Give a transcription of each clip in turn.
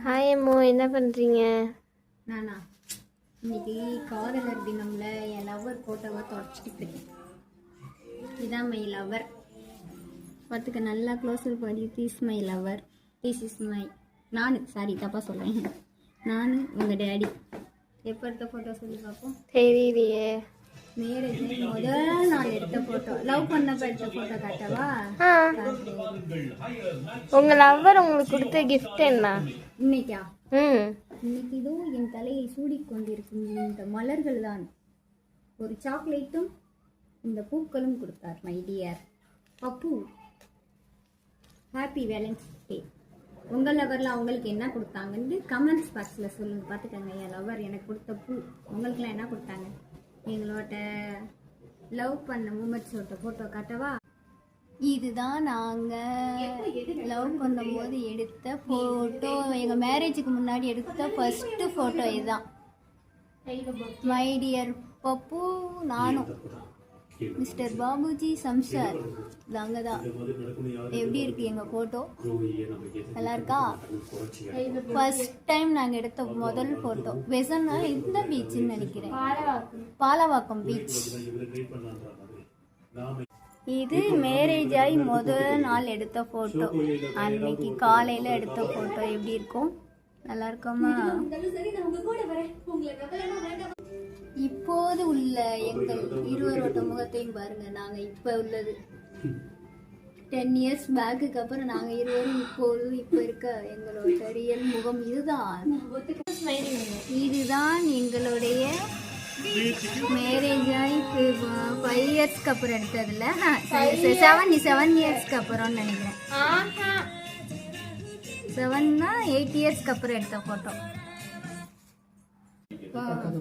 Hi அம்மோ, என்ன பண்ணுறீங்க? நானா இன்னைக்கு காதலர் தினம்ல என் லவ்வர் ஃபோட்டோவை தொடச்சிக்கிட்டு இருக்கேன். இதான் மை லவ்வர். பார்த்துக்க, நல்லா க்ளோஸர் படி. This my lover, this is my தப்பாக சொல்கிறேன். நான் உங்கள் டேடி. எப்போ எடுத்த ஃபோட்டோ சொல்லி பார்ப்போம். தெரியலையே. மேரேஜ் முதல் நாள் எடுத்த ஃபோட்டோ, லவ் பண்ணப்ப எடுத்த ஃபோட்டோ காட்டவா? உங்கள் லவ்வர் உங்களுக்கு கொடுத்த கிஃப்ட் என்ன? இன்னைக்கா? ம், இன்னைக்கு இதோ என் தலையை சூடிக்கொண்டிருக்கும் இந்த மலர்கள் தான். ஒரு சாக்லேட்டும் இந்த பூக்களும் கொடுத்தார் மை டியர் பப்பு. Happy Valentine's day. உங்கள் லவரில் அவங்களுக்கு என்ன கொடுத்தாங்கன்னு கமெண்ட்ஸ் பாக்ஸில் சொல்லுங்க. பார்த்துக்கங்க, என் லவர் எனக்கு கொடுத்த பூ உங்களுக்குலாம் என்ன கொடுத்தாங்க. எங்களோட லவ் பண்ண மூமெண்ட்ஸோட ஃபோட்டோ காட்டவா? இதுதான் நாங்கள் லவ் பண்ணும்போது எடுத்த ஃபோட்டோ. எங்கள் மேரேஜுக்கு முன்னாடி எடுத்த ஃபஸ்ட்டு ஃபோட்டோ இதுதான். மை டியர் பப்பு, நானும் மிஸ்டர் பாபுஜி சம்சார் தாங்க தான். எப்படி இருக்கு எங்கள் ஃபோட்டோ? நல்லா இருக்கா? ஃபர்ஸ்ட் டைம் நாங்கள் எடுத்த முதல் ஃபோட்டோ வெசன்னா இந்த பீச்சுன்னு நினைக்கிறேன், பாலவாக்கம் பீச். இது மேரேஜ் ஆகி முதல் நாள் எடுத்த ஃபோட்டோ. அன்னைக்கு காலையில் எடுத்த ஃபோட்டோ. எப்படி இருக்கும்? நல்லா இருக்கோமா? இப்போது உள்ள எங்கள் இருவரோட முகத்தையும் பாருங்க. நாங்கள் இப்போ உள்ளது 10 இயர்ஸ் பேக்குக்கு அப்புறம் நாங்கள் இருவரும் இப்போ இருக்க எங்களோட ரியல் முகம் இதுதான். இதுதான் எங்களுடைய மேரேஜ் ஆகி 5 இயர்ஸ்க்கு அப்புறம் எடுத்ததில்ல, 7 இயர்ஸ்க்கு அப்புறம்னு நினைக்கிறேன். 7னா 8 இயர்ஸ்க்கு அப்புறம் எடுத்த ஃபோட்டோ.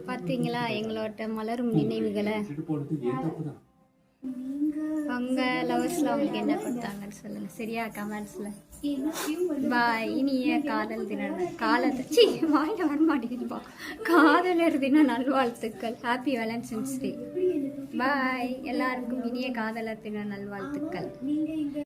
பார்த்தீங்களா எங்களோட மலரும் நினைவுகளை? உங்கள் லவர்ஸில் அவங்களுக்கு என்ன கொடுத்தாங்கன்னு சொல்லுங்கள் சரியா, கமெண்ட்ஸில். பாய். இனிய காதல் தின வாயில வர மாட்டேங்குதுப்பா. காதலர் தின நல்வாழ்த்துக்கள். ஹாப்பி வேலன்டைன்ஸ் டே. பாய். எல்லாருக்கும் இனிய காதலர் தின நல்வாழ்த்துக்கள்.